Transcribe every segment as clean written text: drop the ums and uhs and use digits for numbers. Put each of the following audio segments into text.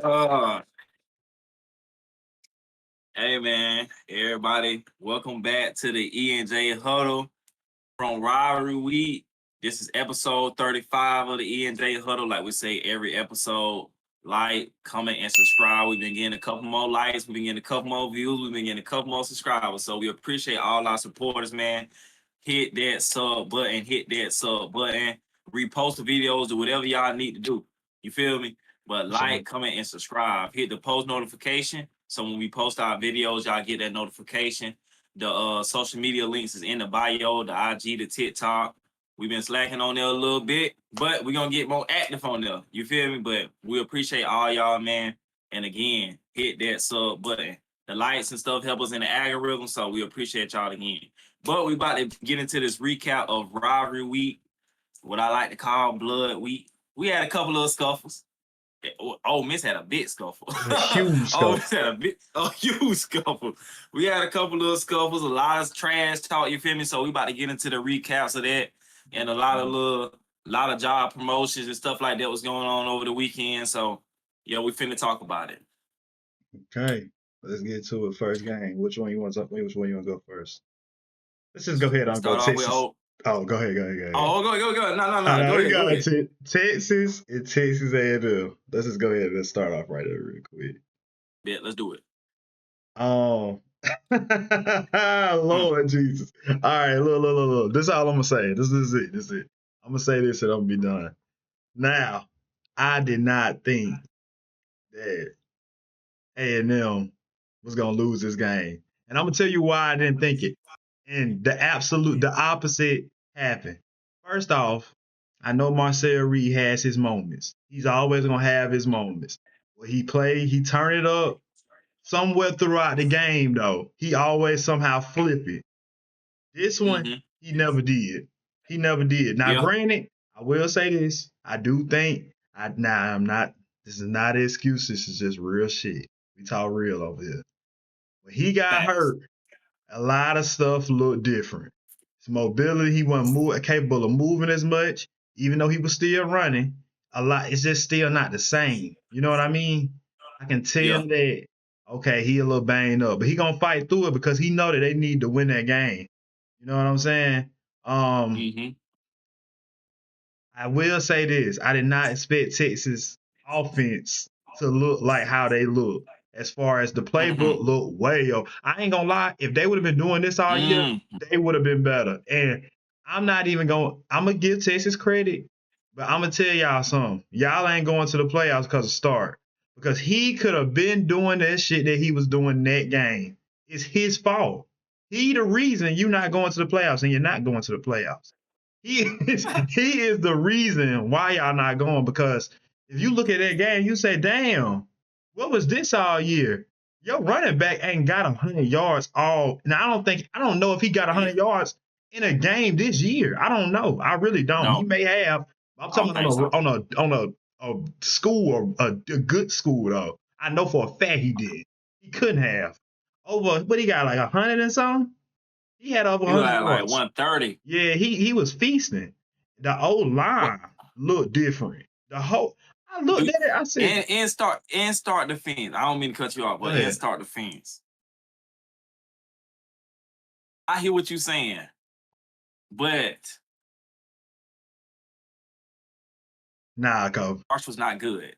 Yeah. Hey man, everybody, welcome back to the E&J Huddle from Rivalry Week. This is episode 35 of the E&J Huddle. Like we say every episode, like, comment, and subscribe. We've been getting a couple more likes, we've been getting a couple more views, we've been getting a couple more subscribers. So we appreciate all our supporters, man. Hit that sub button, repost the videos, do whatever y'all need to do. You feel me? But like, comment, and subscribe. Hit the post notification. So when we post our videos, y'all get that notification. The social media links is in the bio, the IG, the TikTok. We've been slacking on there a little bit, but we're going to get more active on there. You feel me? But we appreciate all y'all, man. And again, hit that sub button. The likes and stuff help us in the algorithm, so we appreciate y'all again. But we about to get into this recap of Rivalry Week, what I like to call Blood Week. We had a couple of scuffles. Ole Miss had a big scuffle. A huge scuffle. Ole Miss had a huge scuffle. We had a couple of scuffles, a lot of trash talk, you feel me? So we about to get into the recaps of that, and a lot of job promotions and stuff like that was going on over the weekend. So yeah, we finna talk about it. Okay, let's get to it. First game. Which one you want to go first? Let's just go ahead and go Texas. Oh, go ahead. Oh, go. No. Go ahead. Texas and Texas A&M. Let's just go ahead and let's start off right there real quick. Yeah, let's do it. Oh, Lord Jesus. All right, look. This is all I'm going to say. This is it. I'm going to say this and I'm going to be done. Now, I did not think that A&M was going to lose this game. And I'm going to tell you why I didn't think it. And the opposite happened. First off, I know Marcel Reed has his moments. He's always going to have his moments. When he turn it up. Somewhere throughout the game, though, he always somehow flip it. This one, he never did. Now, Granted, I will say this. I do think, this is not an excuse. This is just real shit. We talk real over here. When he got hurt, a lot of stuff looked different. His mobility, he wasn't capable of moving as much, even though he was still running. It's just still not the same. You know what I mean? I can tell that, okay, he a little banged up, but he gonna fight through it because he know that they need to win that game. You know what I'm saying? I will say this. I did not expect Texas offense to look like how they look. As far as the playbook look way up. I ain't gonna lie, if they would have been doing this all year, they would have been better. And I'm gonna give Texas credit, but I'm gonna tell y'all something. Y'all ain't going to the playoffs because of Stark. Because he could have been doing that shit that he was doing that game. It's his fault. He the reason you're not going to the playoffs and you're not going to the playoffs. He is the reason why y'all not going, because if you look at that game, you say, damn, what was this all year? Your running back ain't got 100 yards all. Now, I don't know if he got 100 yards in a game this year. I don't know. I really don't. No. He may have. I'm talking on a school, or a good school, though. I know for a fact he did. He couldn't have. He got like 100 and something? He had over 100 yards. Like 130. Yeah, he was feasting. The old line looked different. I looked at it. I said, and start defense. I don't mean to cut you off, but and start defense. I hear what you're saying, but Cole. Arch was not good.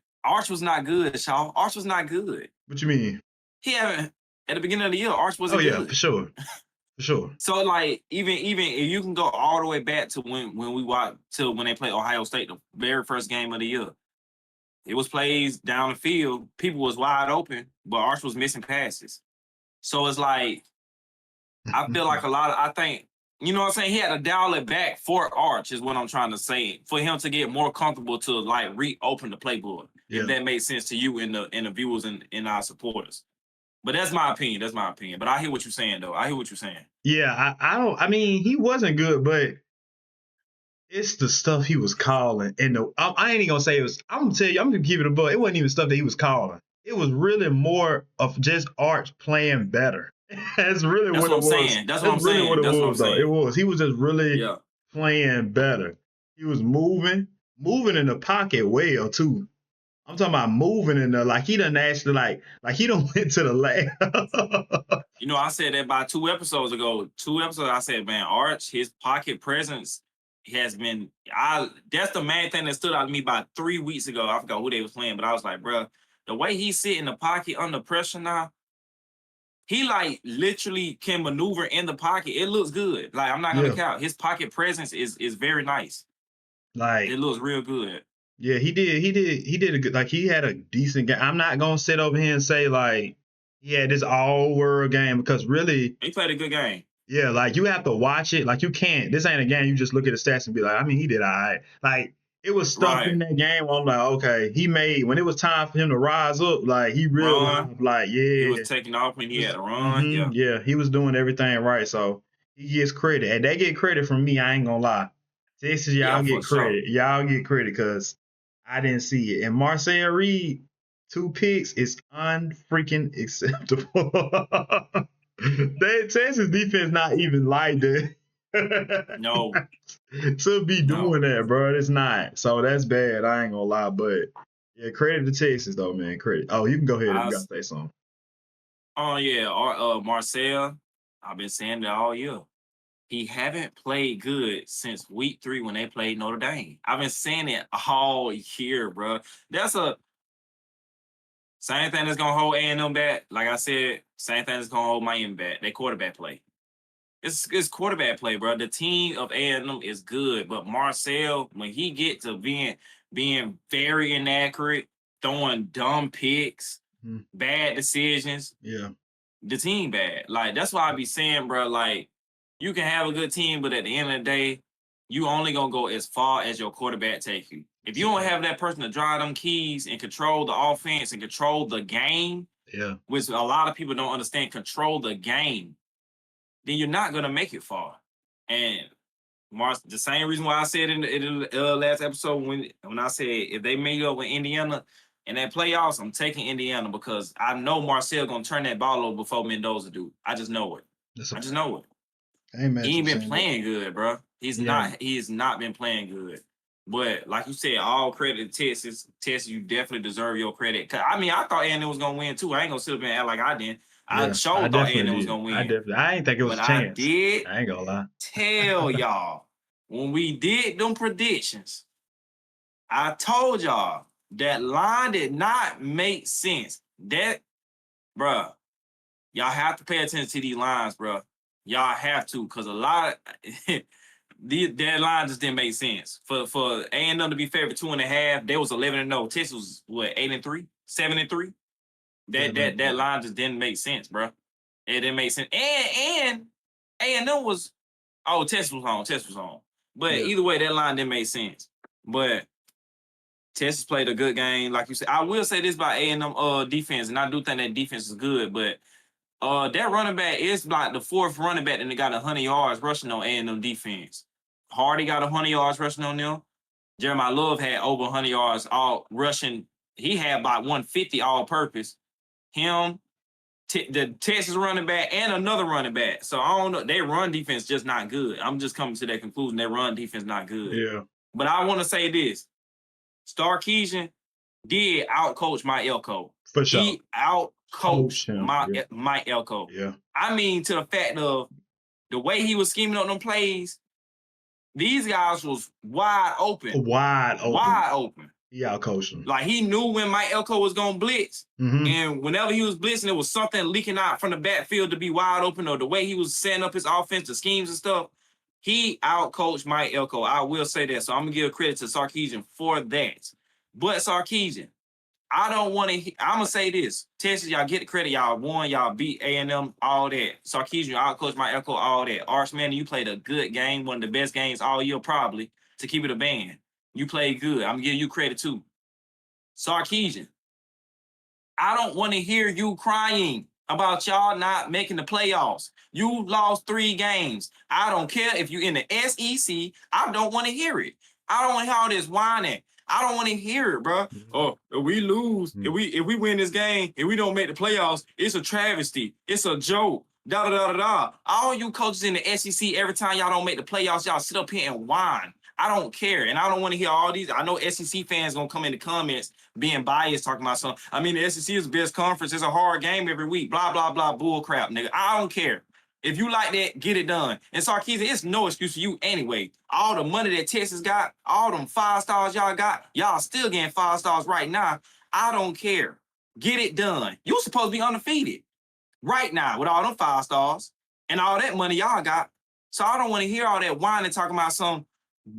Shaw. Arch was not good. What you mean? He haven't at the beginning of the year. Arch wasn't good. Oh yeah, for sure. For sure. So like even if you can go all the way back to when they played Ohio State, the very first game of the year. It was plays down the field. People was wide open, but Arch was missing passes. So it's like, I feel like I think, you know what I'm saying? He had to dial it back for Arch is what I'm trying to say. For him to get more comfortable to like reopen the playbook. Yeah. If that makes sense to you and the viewers and our supporters. But that's my opinion. But I hear what you're saying, though. Yeah, I mean, he wasn't good, but it's the stuff he was calling. And I ain't even gonna say it was. I'm gonna tell you, I'm gonna give it a buck. It wasn't even stuff that he was calling. It was really more of just Arch playing better. That's really what it was. That's what I'm saying. It was. He was just really playing better. He was moving in the pocket well too. I'm talking about moving in there. Like he done actually like he done went to the lab. You know, I said that about 2 episodes ago. 2 episodes, I said, man, Arch, his pocket presence has been. That's the main thing that stood out to me about 3 weeks ago. I forgot who they was playing, but I was like, bro, the way he sit in the pocket under pressure now, he like literally can maneuver in the pocket. It looks good. Like I'm not gonna Yeah. count. His pocket presence is very nice. Like It looks real good. yeah, he did a good, like he had a decent game. I'm not gonna sit over here and say like he had this all world game because really, He played a good game. yeah, like you have to watch it. Like you can't. This ain't a game you just look at the stats and be like, I mean, he did all right. Like it was stuff in Right. that game where I'm like, okay, he made when it was time for him to rise up. Like he Run. realized, like He yeah, was taking off when he had to run. Yeah. yeah, he was doing everything right. So he gets credit, and they get credit from me. I ain't gonna lie. Texas, Yeah, y'all for get sure. credit. Y'all get credit because I didn't see it. And Marcel Reed, 2 picks is unfreaking acceptable. That Texas defense not even like that. No. To be No. doing that, bro. It's not. So that's bad. I ain't gonna lie. But yeah, credit to Texas though, man. Credit. Oh, you can go ahead if you gotta say something. Oh yeah, Marcel. I've been saying that all year. He haven't played good since week 3 when they played Notre Dame. I've been saying it all year, bro. That's a same thing that's gonna hold A&M back. Like I said, same thing that's gonna hold Miami back. They quarterback play. It's quarterback play, bro. The team of A&M is good, but Marcel, when he get to being very inaccurate, throwing dumb picks, Mhm. bad decisions, Yeah. the team bad. Like that's why I be saying, bro, like you can have a good team, but at the end of the day, you only gonna go as far as your quarterback take you. If you don't have that person to drive them keys and control the offense and control the game, Yeah. which a lot of people don't understand, control the game, then you're not gonna make it far. And the same reason why I said in the last episode when I said if they meet up with Indiana in that playoffs, I'm taking Indiana because I know Marcel gonna turn that ball over before Mendoza do. I just know it. That's a I just fact. know it. I ain't mad He at ain't you been saying that. playing good, bro. Yeah. He has not been playing good. But like you said, all credit to Texas. Texas, you definitely deserve your credit. 'Cause, I mean, I thought A&M was gonna win too. I ain't gonna sit up and act like I didn't. I Yeah. I sure thought A&M definitely was did. gonna win. I ain't think it was But a I chance. did I ain't gonna lie. tell y'all when we did them predictions, I told y'all that line did not make sense. That, bruh, y'all have to pay attention to these lines, bruh. Y'all have to, because a lot of that line just didn't make sense. For A&M to be favored 2.5, they was 11-0. Texas was what, 8-3, 7-3. That line just didn't make sense, bruh. It didn't make sense. And A&M was Texas was on. Texas was on. But Yeah. either way, that line didn't make sense. But Texas played a good game, like you said. I will say this about A&M defense, and I do think that defense is good, but that running back is like the 4th running back, and they got 100 yards rushing on A&M defense. Hardy got 100 yards rushing on them. Jeremiah Love had over 100 yards all rushing. He had about 150 all purpose. Him, the Texas running back, and another running back. So I don't know. Their run defense just not good. I'm just coming to that conclusion. Their run defense not good. Yeah. But I want to say this. Sarkisian did outcoach Mike Elko. For sure. He outcoached him. Yeah. Mike Elko. Yeah. I mean, to the fact of the way he was scheming up them plays, these guys was wide open. Wide open. Wide open. He outcoached him. Like he knew when Mike Elko was gonna blitz. Mhm. And whenever he was blitzing, there was something leaking out from the backfield to be wide open, or the way he was setting up his offensive schemes and stuff. He outcoached Mike Elko. I will say that. So I'm gonna give credit to Sarkisian for that. But Sarkisian, I don't want to. I'm gonna say this: Texas, y'all get the credit. Y'all won. Y'all beat A&M. All that. Sarkisian outcoached Mike Elko. All that. Arch, man, you played a good game. One of the best games all year, probably, to keep it a band. You played good. I'm giving you credit too. Sarkisian, I don't want to hear you crying about y'all not making the playoffs. You lost 3 games. I don't care if you're in the SEC. I don't want to hear it. I don't want to hear all this whining. I don't want to hear it, bro. Oh, if we lose, if we win this game, and we don't make the playoffs, it's a travesty. It's a joke. Da da da da da. All you coaches in the SEC, every time y'all don't make the playoffs, y'all sit up here and whine. I don't care, and I don't want to hear all these. I know SEC fans gonna come in the comments being biased, talking about something. I mean, the SEC is the best conference. It's a hard game every week. Blah blah blah. Bull crap, nigga. I don't care. If you like that, get it done. And Sarkisian, it's no excuse for you anyway. All the money that Texas got, all them 5 stars y'all got, y'all still getting 5 stars right now. I don't care. Get it done. You supposed to be undefeated right now with all them 5 stars and all that money y'all got. So I don't want to hear all that whining talking about some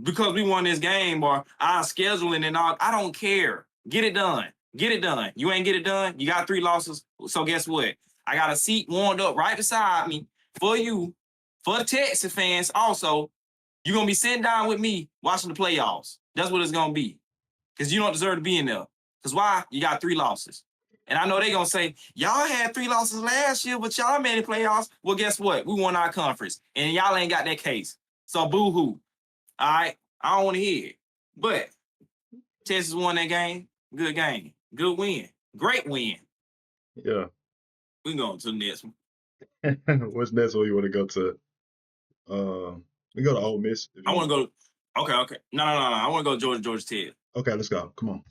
because we won this game or our scheduling and all. I don't care. Get it done. Get it done. You ain't get it done. You got 3 losses. So guess what? I got a seat warmed up right beside me for you, for the Texas fans. Also, you're going to be sitting down with me watching the playoffs. That's what it's going to be. Because you don't deserve to be in there. Because why? You got 3 losses. And I know they're going to say, y'all had 3 losses last year, but y'all made the playoffs. Well, guess what? We won our conference. And y'all ain't got that case. So boo-hoo. All right? I don't want to hear it. But Texas won that game. Good game. Good win. Great win. Yeah. We going to the next one. What's next one you want to go to? We go to Ole Miss. I want to go. Okay. No. I want to go Georgia Tech. Okay, let's go. Come on.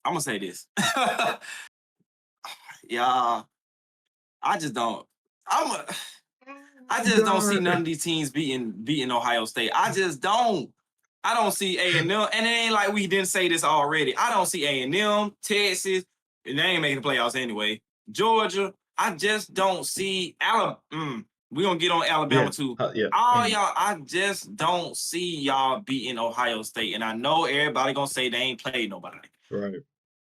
I'm going to say this. Yeah. I just don't. I just don't see none of these teams beating Ohio State. I just don't. I don't see A&M, and it ain't like we didn't say this already. I don't see A&M, Texas, and they ain't making the playoffs anyway. Georgia, I just don't see Alabama. We're going to get on Alabama too. Yeah. All y'all, I just don't see y'all beating Ohio State. And I know everybody going to say they ain't played nobody. Right.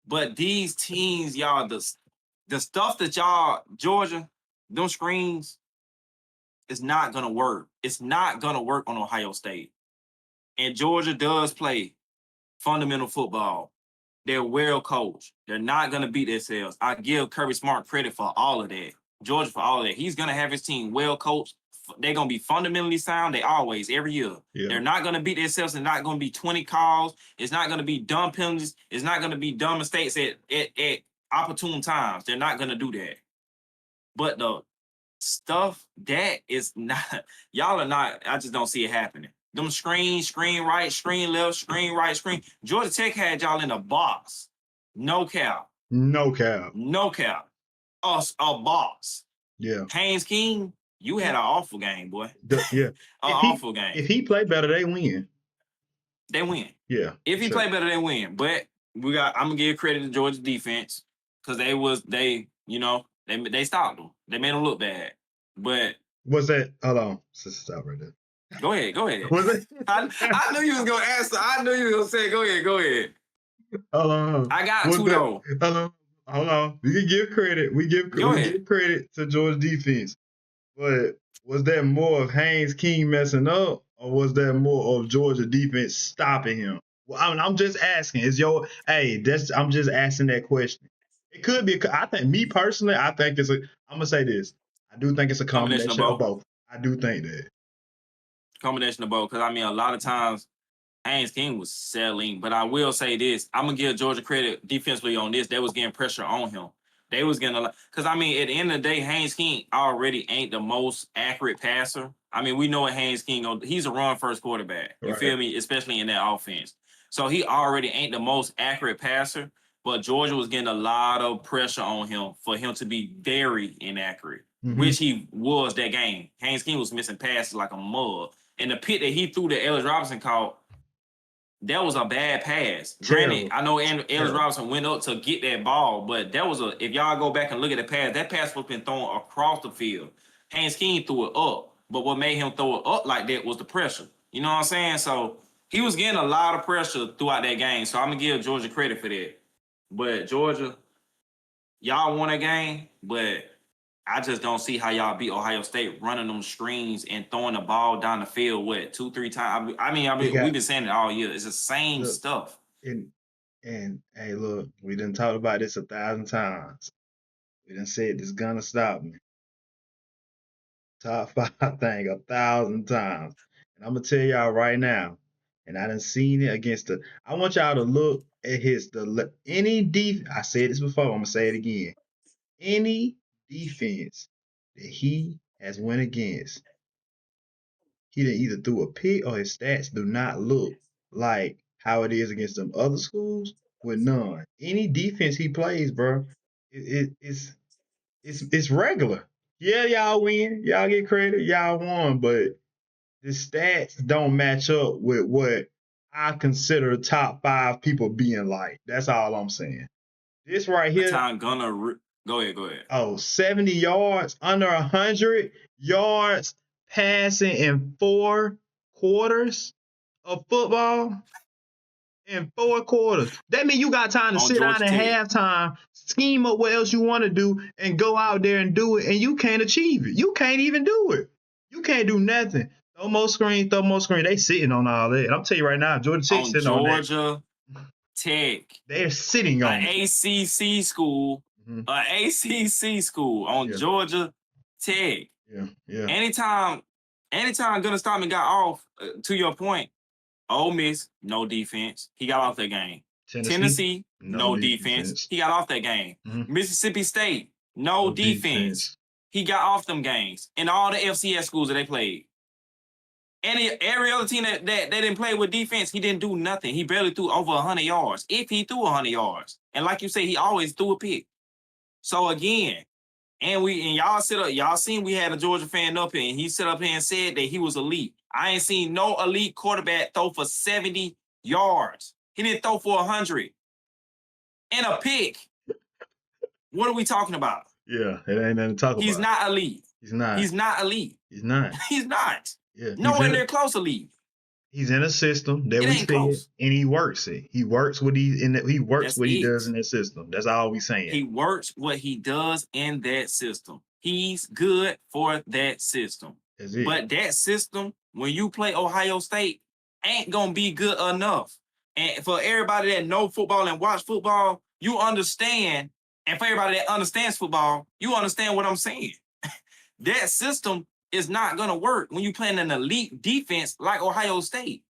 But these teams, y'all, the stuff that y'all, Georgia, them screens, it's not going to work. It's not going to work on Ohio State. And Georgia does play fundamental football. They're well coached. They're not going to beat themselves. I give Kirby Smart credit for all of that. Georgia for all of that. He's going to have his team well coached. They're going to be fundamentally sound. They always, every year. Yeah. They're not going to beat themselves. They're not going to be 20 calls. It's not going to be dumb penalties. It's not going to be dumb mistakes at opportune times. They're not going to do that. But the stuff that is not, y'all are not, I just don't see it happening. Them screen right, screen left, screen right, screen. Georgia Tech had y'all in a box. No cap. No cap. No cap. A box. Yeah. Haynes King, you had an awful game, boy. Yeah. Awful game. If he played better, they win. They win. Yeah. If he played better, they win. But I'm gonna give credit to Georgia defense because they stopped them. They made them look bad. But was that? Hold on. Stop right there. Go ahead. Was it? I knew you was gonna answer. I knew you was gonna say, go ahead. Hold on. I got 2 though. Hold on. We can give credit. We give credit to Georgia defense. But was that more of Haynes King messing up, or was that more of Georgia defense stopping him? Well, I'm just asking. I'm just asking that question. It could be. I think me personally, I'm gonna say this. I do think it's a combination of both. I do think that. Combination of both, because I mean, a lot of times Haynes King was selling, but I will say this: I'm gonna give Georgia credit defensively on this. They was getting pressure on him. They was getting because I mean, at the end of the day, Haynes King already ain't the most accurate passer. I mean, we know what Haynes King. He's a run-first quarterback. You feel me? Especially in that offense. So he already ain't the most accurate passer. But Georgia was getting a lot of pressure on him for him to be very inaccurate, which he was that game. Haynes King was missing passes like a mug. And the pick that he threw that Ellis Robinson caught, that was a bad pass. Granted, I know Ellis Robinson went up to get that ball, but that was if y'all go back and look at the pass, that pass was been thrown across the field. Haynes King threw it up, but what made him throw it up like that was the pressure. You know what I'm saying? So he was getting a lot of pressure throughout that game. So I'm going to give Georgia credit for that. But Georgia, y'all won a game, but I just don't see how y'all beat Ohio State running them screens and throwing the ball down the field, 2-3 times. I mean, we've been saying it all year. It's the same stuff. And hey, look, we done talked about this 1,000 times. We done said this gonna stop me. Top 5 thing 1,000 times. And I'm gonna tell y'all right now, and I done seen it against I want y'all to look at I said this before, I'm gonna say it again. Any defense that he has went against, he done either threw a pick or his stats do not look like how it is against them other schools with none. Any defense he plays, bro, it's regular. Yeah, y'all win, y'all get credit, y'all won, but the stats don't match up with what I consider top 5 people being like. That's all I'm saying. This right The here, time go ahead. oh, 70 yards, under 100 yards passing in 4 quarters of football. In 4 quarters. That means you got time to On sit down Georgia at Tech. halftime, scheme up what else you want to do, and go out there and do it, and you can't achieve it. You can't even do it. You can't do nothing. Throw more screen, throw more screen. They sitting on all that. I'm telling you right now, Georgia Tech On sitting on that. Georgia Tech. They're sitting on it. ACC school. Mhm. ACC school on Yeah. Georgia Tech. Yeah. Anytime Gunnar Stockman got off, to your point, Ole Miss, no defense. He got off that game. Tennessee, no defense. He got off that game. Mhm. Mississippi State, no defense. He got off them games. And all the FCS schools that they played. Every other team that they didn't play with defense, he didn't do nothing. He barely threw over 100 yards. If he threw 100 yards. And like you say, he always threw a pick. So again, y'all seen we had a Georgia fan up here, and he sit up here and said that he was elite. I ain't seen no elite quarterback throw for 70 yards. He didn't throw for 100. And a pick. What are we talking about? Yeah, it ain't nothing to talk about. He's not elite. He's not. He's not elite. He's not. He's not. Yeah. Nowhere near close elite. He's in a system that we see, and he works it. He works what he does in that system. That's all we saying. He works what he does in that system. He's good for that system. That's it. But that system, when you play Ohio State, ain't gonna be good enough. And for everybody that know football and watch football, you understand. And for everybody that understands football, you understand what I'm saying. That system is not gonna work when you playing an elite defense like Ohio State.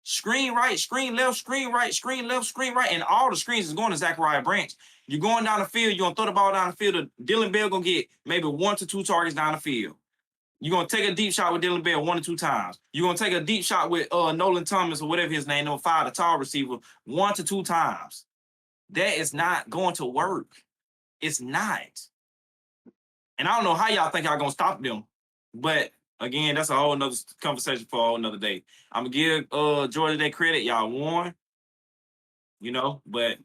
Screen right, screen left, screen right, screen left, screen right, and all the screens is going to Zachariah Branch. You're going down the field, you're gonna throw the ball down the field. Dylan Bell gonna get maybe 1 to 2 targets down the field. You're gonna take a deep shot with Dylan Bell 1 to 2 times. You're gonna take a deep shot with Nolan Thomas or whatever his name, number 5, the tall receiver, 1 to 2 times. That is not going to work. It's not. And I don't know how y'all think y'all gonna stop them, but again, that's a whole nother conversation for a whole nother day. I'm gonna give Georgia their credit. Y'all won, but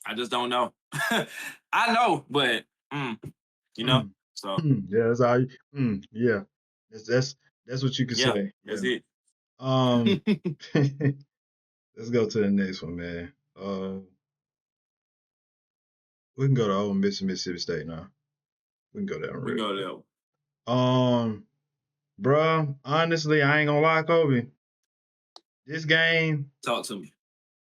I just don't know. I know, but so yeah, that's all. Yeah, that's what you can say. That's it. Let's go to the next one, man. We can go to Ole Miss and Mississippi State now. We can go there. We go there. Bruh, honestly, I ain't gonna lie, Kobe. This game. Talk to me.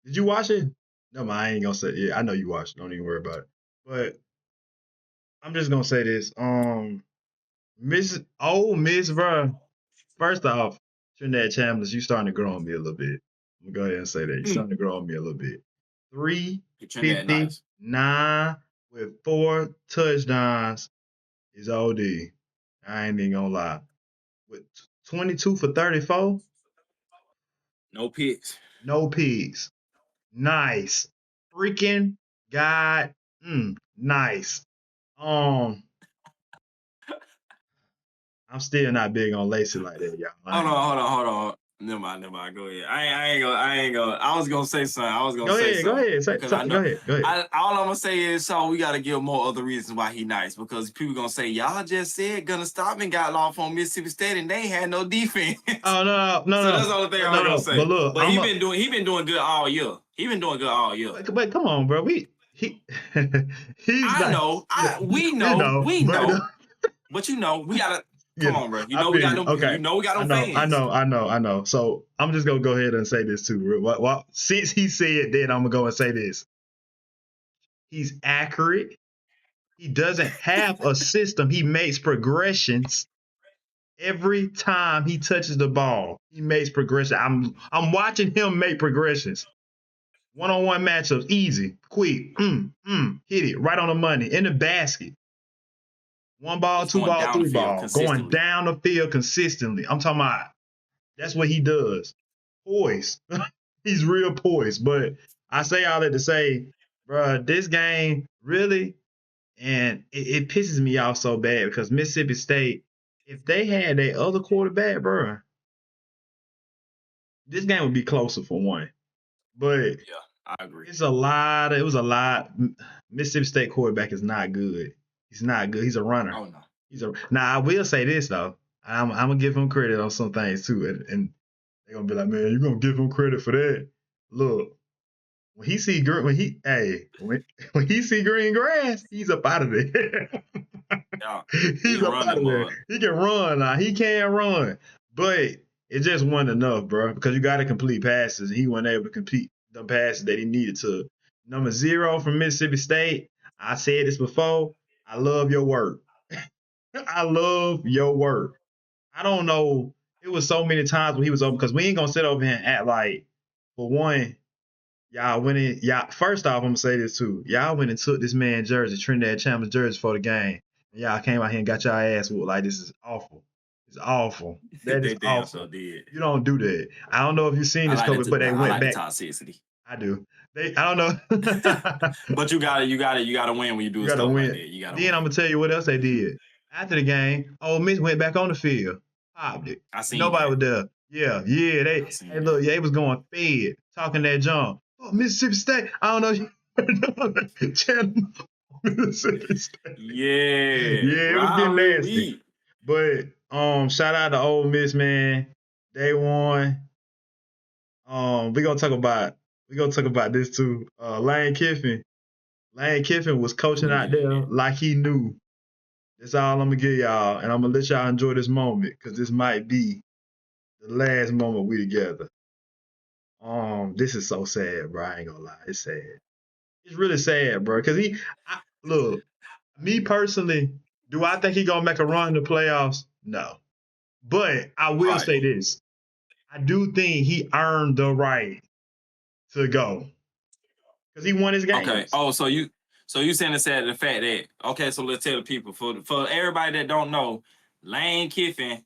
Did you watch it? No, I ain't gonna say. Yeah, I know you watched. Don't even worry about it. But I'm just gonna say this. Ole Miss, bruh. First off, Trinidad Chambliss, you starting to grow on me a little bit. I'm gonna go ahead and say that. You're starting to grow on me a little bit. 359 with 4 touchdowns is OD. I ain't even gonna lie. With 22 for 34. No picks. No pigs. Nice. Freaking God. Nice. I'm still not big on Lacey like that, y'all. Hold on. Never mind. Go ahead. I ain't gonna. I was gonna say something. Go ahead. Go ahead. All I'm gonna say is, so we gotta give more other reasons why he nice, because people gonna say y'all just said Gunnar Stockman got off on Mississippi State and they had no defense. Oh no. So that's the only thing I'm gonna say. But look, he been doing good all year. But come on, bro. We know. But we gotta. Come on, bro. We got them. Okay. We got them fans. I know. So I'm just gonna go ahead and say this too. Well, since he said that, I'm gonna go and say this. He's accurate. He doesn't have a system. He makes progressions every time he touches the ball. He makes progression. I'm watching him make progressions. One-on-one matchups, easy, quick, hit it right on the money in the basket. 1 ball, He's 2 going ball, down the 3 field ball, going consistently. down the field consistently. I'm talking about that's what he does. Poised. He's real poised. But I say all that to say, bro, this game really, and it pisses me off so bad because Mississippi State, if they had their other quarterback, bro, this game would be closer for one. But Yeah, I agree. it was a lot. Mississippi State quarterback is not good. He's not good. He's a runner. Oh no. Now I will say this though. I'm gonna give him credit on some things too, and they're gonna be like, man, you're gonna give him credit for that. Look, when he see when he see green grass, he's up out of there. Yeah. He He's up run out that of there. mud. He can run now. He can run, but it just wasn't enough, bro. Because you got to complete passes, and he wasn't able to complete the passes that he needed to. Number 0 from Mississippi State. I said this before. I love your work. I love your work. I don't know. It was so many times when he was open because we ain't gonna sit over here and act like, for one, y'all went in. Y'all first off, I'm gonna say this too. Y'all went and took this man jersey, Trinidad Chambers jersey for the game. And y'all came out here and got y'all ass whooped. Like this is awful. It's awful. That is They damn so awful. did. You don't do that. I don't know if you've seen I this, like Kobe, but they I went like the back. toxicity. I do. I don't know. But you gotta win when you do You gotta stuff win. like that. You gotta Then win. I'm gonna tell you what else they did. After the game, Ole Miss went back on the field, popped it. I seen Nobody that. was there. Yeah. I seen Hey, look, that. yeah, they was going fed, talking that junk. Oh, Mississippi State. I don't know. Mississippi State. Yeah. Yeah, it was getting nasty. Rivalry. But shout out to Ole Miss, man. They won. We gonna talk about this too. Lane Kiffin. Lane Kiffin was coaching Oh out yeah. there like he knew. That's all I'm gonna give y'all, and I'm gonna let y'all enjoy this moment because this might be the last moment we together. This is so sad, bro. I ain't gonna lie, it's sad. It's really sad, bro. Cause look, me personally, do I think he gonna make a run in the playoffs? No, but I will Right. say this: I do think he earned the right to go because he won his Okay. games. Oh, so you saying it's sad the fact that okay, so let's tell the people for everybody that don't know, Lane Kiffin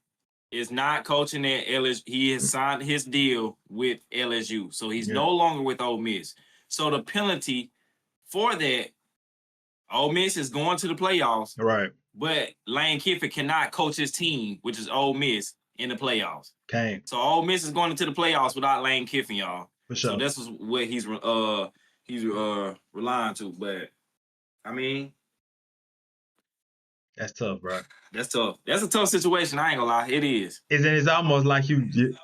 is not coaching at LSU. He has signed his deal with LSU. So he's Yeah, no longer with Ole Miss. So the penalty for that, Ole Miss is going to the playoffs, right. but Lane Kiffin cannot coach his team, which is Ole Miss, in the playoffs. Came So Ole Miss is going into the playoffs without Lane Kiffin, y'all. for So sure. this is what he's relying to. But I mean, That's tough, bro. that's tough. That's a tough situation. I ain't gonna lie, it is. It's almost like and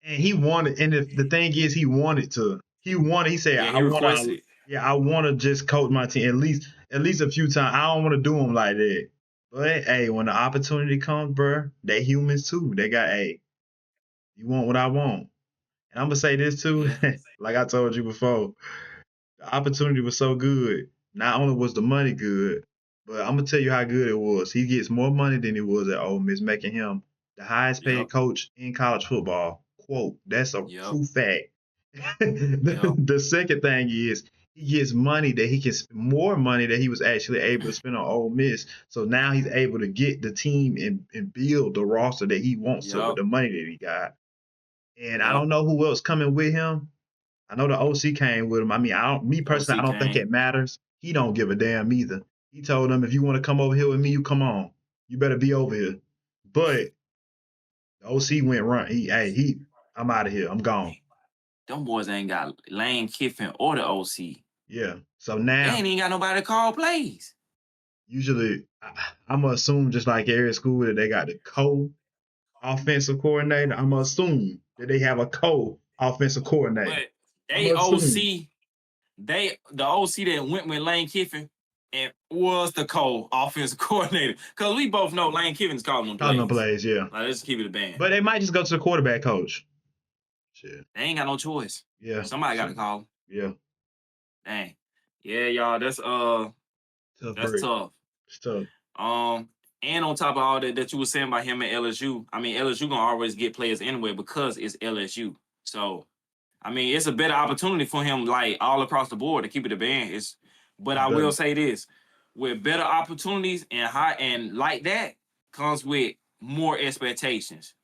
he wanted, and the thing is, he wanted to. He said, Yeah, I he want requested to. it. Yeah, I want to just coach my team at least a few times. I don't want to do them like that. But hey, when the opportunity comes, bro, they humans too. They got, hey, you want what I want. And I'm gonna say this too, Yeah. like I told you before, the opportunity was so good. Not only was the money good, but I'm gonna tell you how good it was. He gets more money than he was at Ole Miss, making him the highest paid Yep. coach in college football. Quote. That's a Yep. true fact. Yep. The second thing is he gets money that he can more money that he was actually able to spend on Ole Miss. So now he's able to get the team and build the roster that he wants to with Yep. the money that he got. And I Yep. don't know who else coming with him. I know the OC came with him. I mean, me personally, I OC don't think Kane. it matters. He don't give a damn either. He told them, if you want to come over here with me, you come on. You better be over here. But the OC went run. I'm out of here. I'm gone. Them boys ain't got Lane Kiffin or the OC. Yeah. So They now, ain't even got nobody to call plays. usually, I'm gonna assume just like every school that they got the co-offensive coordinator. I'm gonna assume that they have a co-offensive coordinator. But I'm they gonna assume. OC, the OC that went with Lane Kiffin and was the co-offensive coordinator. Because we both know Lane Kiffin's calling them Calling no plays. plays, yeah. Like, let's keep it a band. But they might just go to the quarterback coach. Shit. They ain't got no choice. Yeah. Somebody got to call them. Yeah. Dang. Yeah, y'all, that's Tough. tough. It's tough. And on top of all that you were saying about him at LSU, I mean, LSU gonna always get players anyway because it's LSU. So, I mean, it's a better opportunity for him, like all across the board, to keep it a band. But I will say this: with better opportunities and like that comes with more expectations.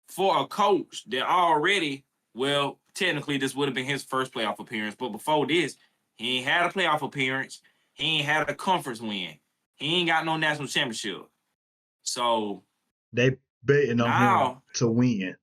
For a coach that already, well, technically this would have been his first playoff appearance, but before this, he ain't had a playoff appearance. He ain't had a conference win. He ain't got no national championship. So they betting on him to win.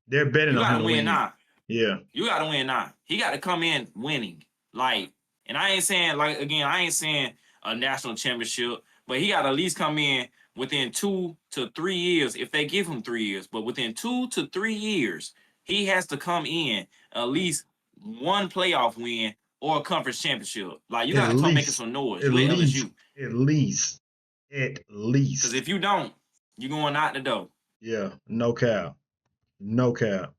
They're betting on him to win now. Yeah. You got to win now. He got to come in winning. Like, and I ain't saying, like, again, I ain't saying a national championship, but he got to at least come in within 2 to 3 years, if they give him 3 years. But within 2 to 3 years, he has to come in at least one playoff win or a conference championship. Like, you got to come making some noise. You at LSU. At least. Because if you don't, you're going out the door. Yeah, no cap. No cap.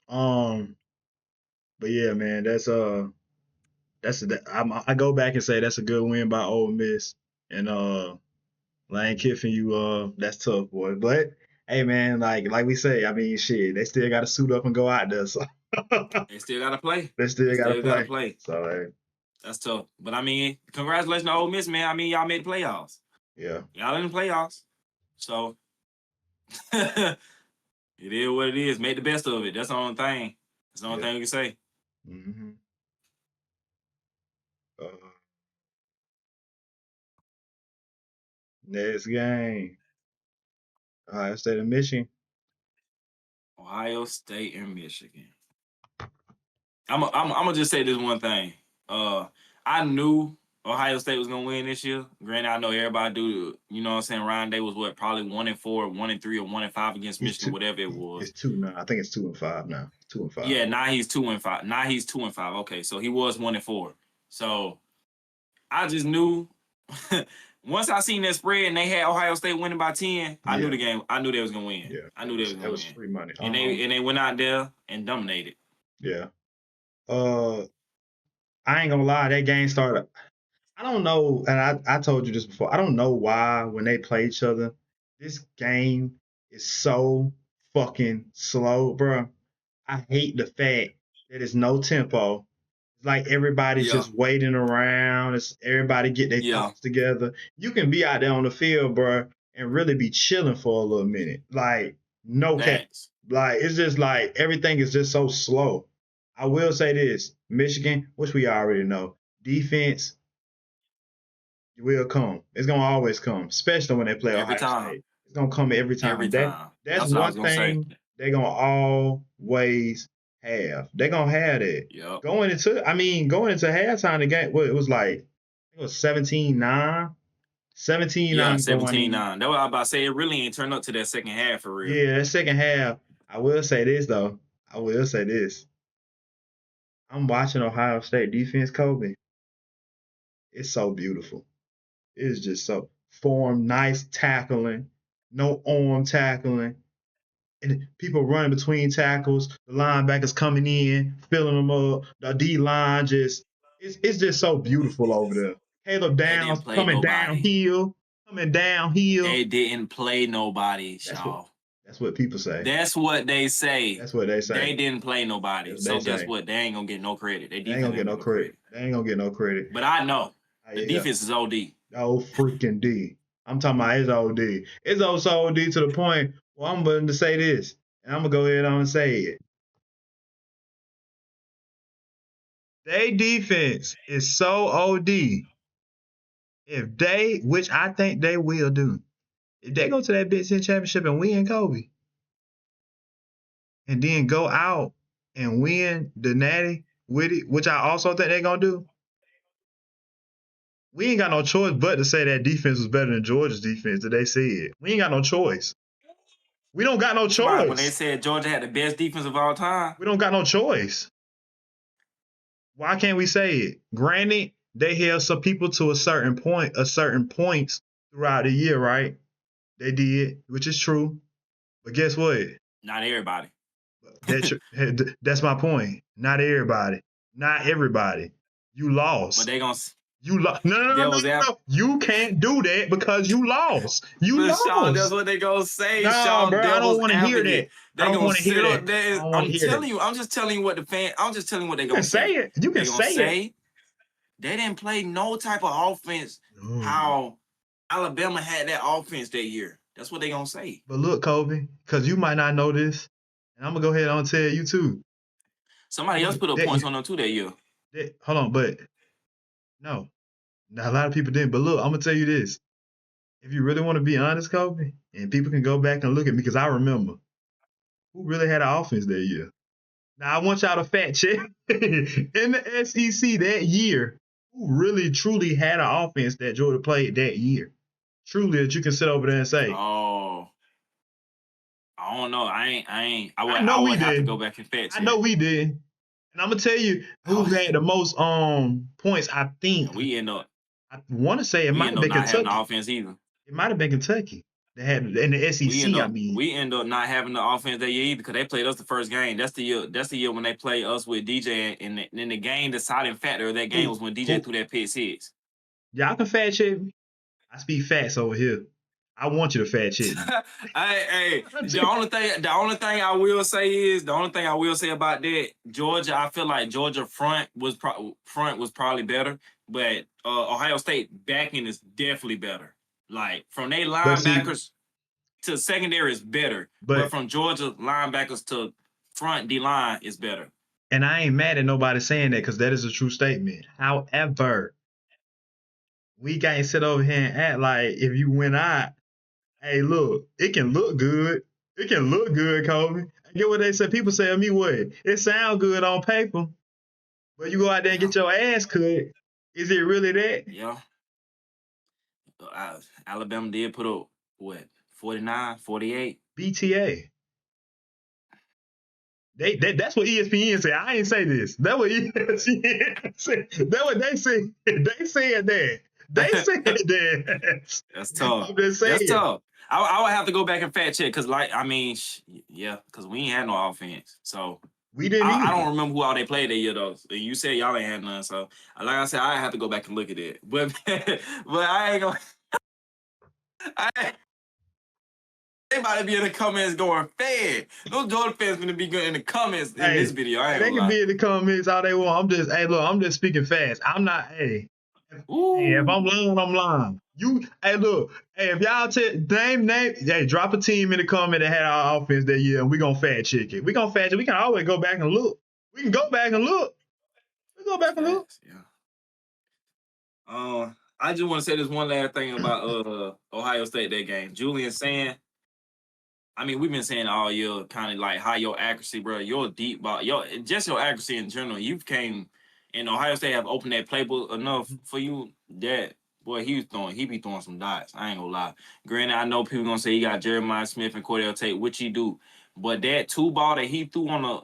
But yeah, man, I go back and say that's a good win by Ole Miss. And Lane Kiffin, that's tough, boy. But hey, man, like we say, I mean, shit, they still got to suit up and go out there. So they still got to play. They still got to play. So hey. That's tough. But I mean, congratulations to Ole Miss, man. I mean, y'all made the playoffs. Yeah. Y'all in the playoffs. So it is what it is. Make the best of it. That's the only thing. That's the only thing we can say. Mm-hmm. Next game. Ohio State and Michigan. Ohio State and Michigan. I'm gonna just say this one thing. I knew Ohio State was gonna win this year. Granted, I know everybody do. You know what I'm saying? Ryan Day was probably 1-4, 1-3, or 1-5 against Michigan, whatever it was. It's 2 now. I think it's 2-5 now. 2-5. Yeah, now he's 2-5. Now he's 2-5. Okay, so he was 1-4. So I just knew. Once I seen that spread and they had Ohio State winning by 10, I knew the game. I knew they was gonna win. Yeah, I knew they was gonna win. That was free money. And they went out there and dominated. Yeah. I ain't gonna lie, that game started. I don't know, and I told you this before. I don't know why when they play each other, this game is so fucking slow, bro. I hate the fact that it's no tempo. It's like everybody's just waiting around. It's everybody get their thoughts together. You can be out there on the field, bro, and really be chilling for a little minute. Like, no cap. Like, it's just like everything is just so slow. I will say this, Michigan, which we already know, defense will come. It's gonna always come, especially when they play Ohio State. It's gonna come every time. Every time. That's one thing they're gonna always have. They're gonna have that. Yep. Going into halftime, the game, it was like, it was 17-9. 17-9. Yeah, 17-9. That's what I was about to say. It really ain't turned up to that second half for real. Yeah, that second half. I will say this though. I'm watching Ohio State defense, Kobe. It's so beautiful. It's just so form, nice tackling, no arm tackling, and people running between tackles. The linebackers coming in, filling them up. The D line it's just so beautiful over there. Caleb Downs coming downhill. They didn't play nobody, y'all. That's what people say. That's what they say. They didn't play nobody. So guess what? They ain't gonna get no credit. They ain't gonna get no credit. They ain't gonna get no credit. But I know the defense is OD. Oh freaking D. I'm talking about it's OD. It's also OD to the point where I'm willing to say this, and I'm gonna go ahead on and say it. Their defense is so OD. If they, which I think they will do, if they go to that Big Ten championship and win Kobe, and then go out and win the Natty with it, which I also think they're gonna do, we ain't got no choice but to say that defense was better than Georgia's defense that they said. We ain't got no choice. We don't got no choice. Right, when they said Georgia had the best defense of all time. We don't got no choice. Why can't we say it? Granted, they held some people to a certain points throughout the year, right? They did, which is true. But guess what? Not everybody. That's my point. Not everybody. Not everybody. You lost. But they gonna. You lost. No. You can't do that because you lost. You lost. Sean, that's what they gonna say. No, Sean, bro, I don't want to hear that. I don't want to hear that. I'm telling you what the fan. I'm just telling you what they gonna say. You can say it. they didn't play no type of offense. No. How Alabama had that offense that year. That's what they gonna say. But look, Kobe, because you might not know this, and I'm gonna go ahead and tell you too. Somebody else put up points on them too that year. Hold on, but no, a lot of people didn't. But look, I'm gonna tell you this: if you really want to be honest, Kobe, and people can go back and look at me because I remember who really had an offense that year. Now I want y'all to fact check in the SEC that year. Who really truly had an offense that Georgia played that year? Truly, that you can sit over there and say, "Oh, I don't know. know I we would have to did. go back and fact check. I know we did. And I'm gonna tell you who had the most points. I think we end up. I want to say it might have been not having Kentucky. the offense either. It might have been Kentucky. They had in the SEC. We end up not having the offense that year either because they played us the first game. That's the year. That's the year when they played us with DJ, and then the game deciding factor of that game was when DJ threw that pick six. Y'all can fact check me. I speak facts over here. I want you to fact check me. Hey, the only thing I will say about that, Georgia, I feel like Georgia front was probably better, but Ohio State backing is definitely better. Like from their linebackers to secondary is better, but from Georgia linebackers to front D line is better. And I ain't mad at nobody saying that because that is a true statement. However, we can't sit over here and act like if you went out, hey, look, it can look good. It can look good, Kobe. Get what they say? People say to me, what? It sound good on paper, but you go out there and get your ass cut. Is it really that? Yeah. Alabama did put up, what, 49, 48? BTA. That's what ESPN said. I ain't say this. That's what ESPN said. That's what they said. They said that. They said that. That's tough. I'm just saying. That's tough. I would have to go back and fact check because, because we ain't had no offense. So we didn't. I don't remember who all they played that year though. You said y'all ain't had none. So like I said, I have to go back and look at it. But I ain't gonna. They might be in the comments going, "Fan, those Jordan fans gonna be good in the comments in this video." They can be in the comments all they want. I'm just speaking fast. I'm not. Hey, if I'm lying, I'm lying. If y'all name, drop a team in the comment that had our offense that year, and we gonna fact check it. We can always go back and look. We can go back and look. Yeah. I just want to say this one last thing about Ohio State that game. Julian saying, I mean, we've been saying all year, kind of like how your accuracy, bro, your deep ball, your accuracy in general. You came, and Ohio State have opened that playbook enough for you that boy, he be throwing some dots. I ain't gonna lie. Granted, I know people gonna say he got Jeremiah Smith and Cordell Tate, which he do, but that two ball that he threw on the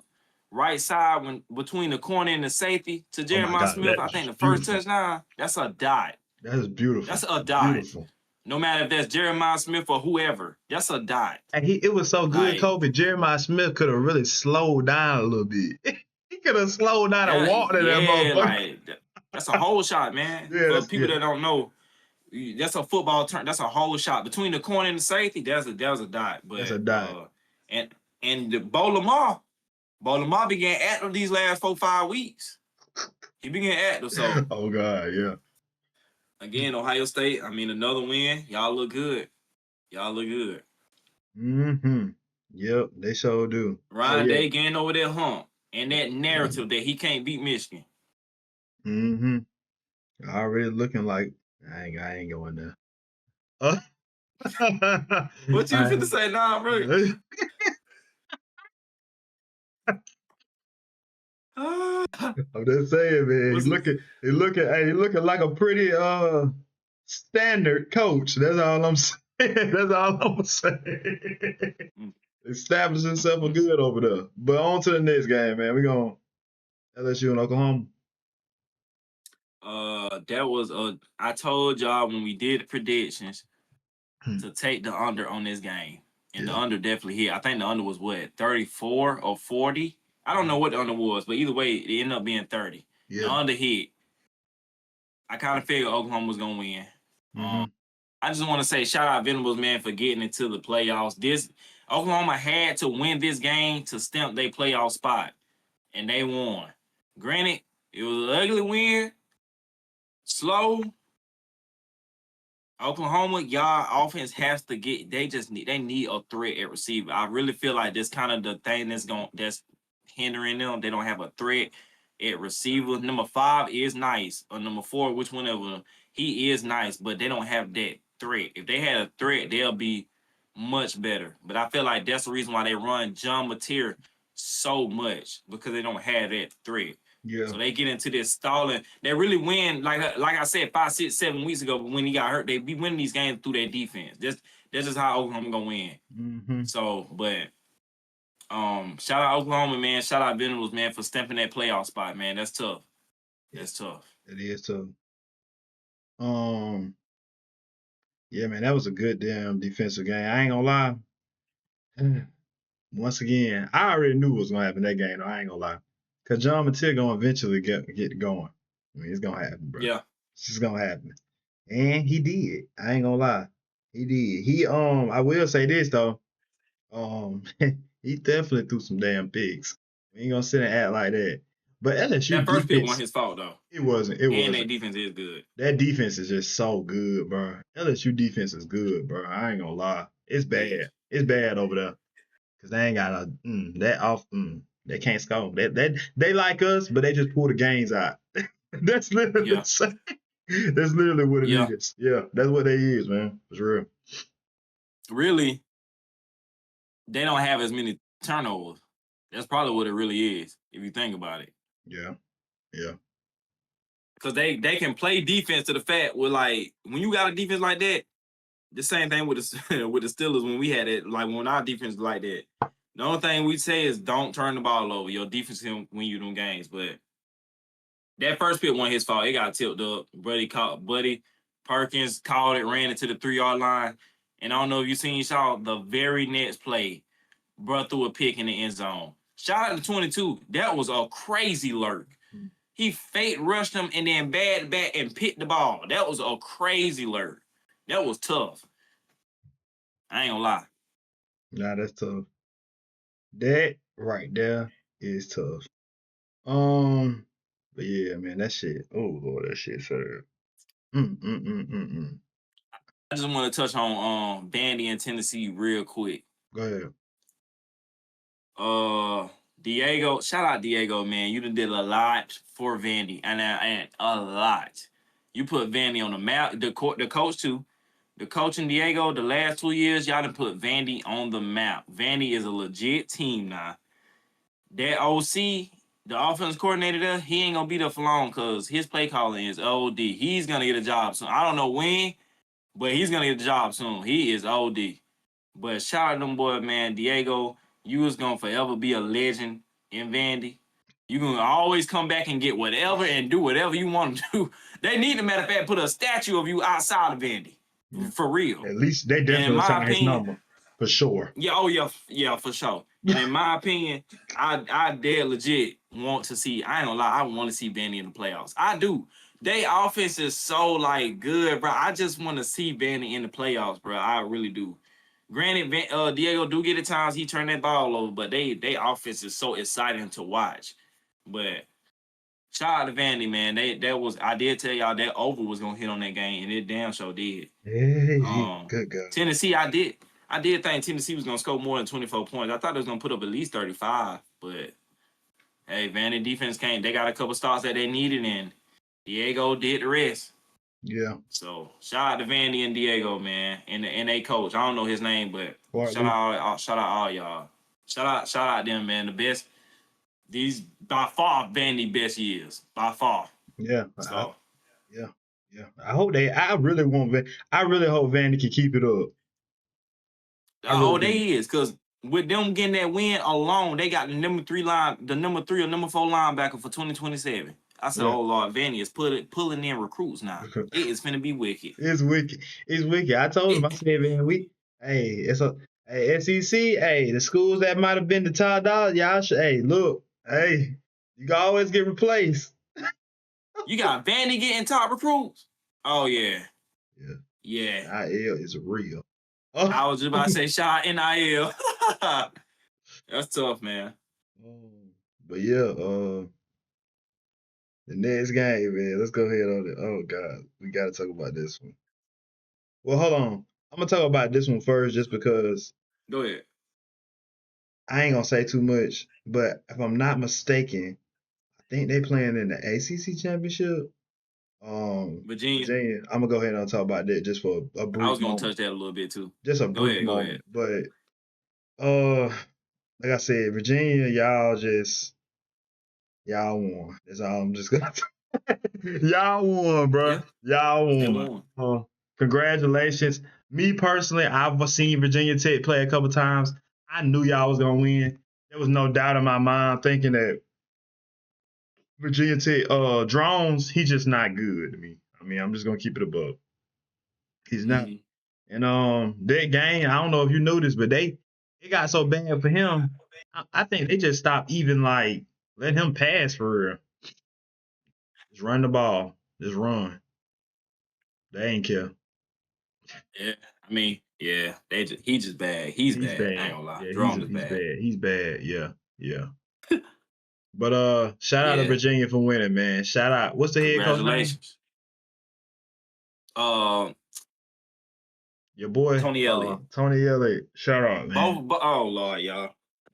right side when between the corner and the safety to Jeremiah Smith, I think the first touchdown, that's a dot. That is beautiful. That's a dot. Beautiful. No matter if that's Jeremiah Smith or whoever, that's a dot. And it was so good, Kobe. Jeremiah Smith could have really slowed down a little bit. He could have slowed down and walked at that motherfucker. That's a whole shot, man. For people that don't know, that's a football turn. That's a whole shot between the corner and the safety. That was a dot. But that's a dot. And the Bo Lamar began active these last 4-5 weeks. He began active. So oh God, yeah. Again, Ohio State. I mean, another win. Y'all look good. Mm-hmm. Yep, they sure do. Ryan Day getting over that hump and that narrative that he can't beat Michigan. Mm-hmm. Already looking like I ain't going there. What you finna say now, bro? I'm just saying, man. He looking like a pretty standard coach. That's all I'm saying. That's all I'm saying. Establishing himself good over there. But on to the next game, man. We're gonna LSU in Oklahoma. That was I told y'all when we did the predictions to take the under on this game. And the under definitely hit. I think the under was what, 34 or 40? I don't know what the under was, but either way, it ended up being 30. Yeah. The under hit. I kind of figured Oklahoma was gonna win. I just want to say shout out Venables, man, for getting into the playoffs. Oklahoma had to win this game to stamp their playoff spot, and they won. Granted, it was an ugly win, slow. Oklahoma, y'all offense has to get. They need a threat at receiver. I really feel like this kind of the thing that's hindering them. They don't have a threat at receiver. Number 5 is nice, or number 4, which one of them, he is nice, but they don't have that threat. If they had a threat, they'll be much better. But I feel like that's the reason why they run John Mateer so much, because they don't have that threat. Yeah. So they get into this stalling. They really win, like I said, 5, 6, 7 weeks ago. But when he got hurt, they be winning these games through their defense. That's just how Oklahoma gonna win. Mm-hmm. So, but shout out Oklahoma, man. Shout out Venables, man, for stepping that playoff spot, man. That's tough. That's tough. It is tough. Yeah, man, that was a good damn defensive game. I ain't gonna lie. Once again, I already knew what was gonna happen that game. Though, I ain't gonna lie, cause John Mateer gonna eventually get going. I mean, it's gonna happen, bro. Yeah. It's just gonna happen, and he did. I ain't gonna lie, he did. He I will say this though, he definitely threw some damn picks. We ain't gonna sit and act like that. But LSU That first pick defense, wasn't his fault though. it wasn't. It And wasn't. that defense is good. That defense is just so good, bro. LSU defense is good, bro. I ain't gonna lie. It's bad. It's bad over there. Cause they ain't got they can't score. They like us, but they just pull the games out. That's literally that's literally what it is. Yeah, that's what they is, man. It's real. Really, they don't have as many turnovers. That's probably what it really is, if you think about it. Yeah. Yeah. Because they can play defense to the fact where, like, when you got a defense like that, the same thing with the with the Steelers when we had it, like when our defense like that. The only thing we say is don't turn the ball over. Your defense can win you them games. But that first pick wasn't his fault. It got tilted up. Buddy Perkins called it, ran into the 3-yard line. And I don't know if you seen the very next play, bro threw a pick in the end zone. Shout out to 22. That was a crazy lurk. He fake rushed him and then bad back and picked the ball. That was a crazy lurk. That was tough. I ain't gonna lie. Nah, that's tough. That right there is tough. But yeah, man, that shit. Oh Lord, that shit served. I just want to touch on Vandy and Tennessee real quick. Go ahead. Diego, shout out Diego, man. You done did a lot for Vandy, and a lot. You put Vandy on the map. The coach too. The coach and Diego, the last 2 years, y'all done put Vandy on the map. Vandy is a legit team now. That OC, the offense coordinator there, he ain't gonna be there for long because his play calling is OD. He's gonna get a job soon. I don't know when, but he's gonna get a job soon. He is OD. But shout out to them boys, man. Diego, you was gonna forever be a legend in Vandy. You gonna always come back and get whatever and do whatever you want to do. They need, a matter of fact, put a statue of you outside of Vandy. For real. At least they definitely signed his number. For sure. Yeah, oh yeah, for sure. And in my opinion, I dare legit want to see, I ain't gonna lie, I want to see Vandy in the playoffs. I do. They offense is so like good, bro. I just want to see Vandy in the playoffs, bro. I really do. Granted, Diego do get at times he turned that ball over, but they offense is so exciting to watch. But shout out to Vandy, man. I did tell y'all that over was gonna hit on that game, and it damn sure did. Hey, good guy. Tennessee, I did think Tennessee was gonna score more than 24 points. I thought they was gonna put up at least 35, but hey, Vandy defense came. They got a couple starts that they needed, and Diego did the rest. Yeah. So shout out to Vandy and Diego, man, and they coach. I don't know his name, but shout out all y'all. Shout out them, man. The best. These by far Vandy best years, by far. Yeah. So yeah. I really hope Vandy can keep it up. They is, because with them getting that win alone, they got the number 3 or number 4 linebacker for 2027. I said, oh Lord, Vandy is pulling in recruits now. It is finna be wicked. It's wicked. I told him, I said, man, SEC, the schools that might have been the top dollars, y'all should, look, you can always get replaced. You got Vandy getting top recruits? Oh yeah. Yeah. NIL is real. I was just about to say shout out NIL. That's tough, man. But yeah, The next game, man. Let's go ahead on it. Oh God, we got to talk about this one. Well, hold on. I'm gonna talk about this one first, just because Go ahead. I ain't gonna say too much. But if I'm not mistaken, I think they playing in the ACC championship. Virginia. Virginia. I'm gonna go ahead and talk about that just for a I brief was gonna moment. touch that a little bit too. Just a Go brief ahead. Go ahead. moment. But uh, like I said, Virginia, y'all won. That's all I'm just gonna. Y'all won, bro. Yeah, Y'all they won. won. Congratulations. Me personally, I've seen Virginia Tech play a couple times. I knew y'all was gonna win. There was no doubt in my mind thinking that Virginia Tech, Drones, he's just not good to me. I mean, I'm just gonna keep it above. He's not. Mm-hmm. And that game, I don't know if you noticed, but it got so bad for him. I think they just stopped even like let him pass for real. Just run the ball. Just run. They ain't care. Yeah, I mean, yeah, he just bad. He's He's bad. I ain't bad. gonna lie. Yeah, Jerome is he's bad. bad. He's bad. Yeah, yeah. But shout out to Yeah, Virginia for winning, man. Shout out. What's the head coach name? congratulations. Um, Your boy, Tony Elliott. Tony Elliott. Shout out, man. Oh Lord, y'all.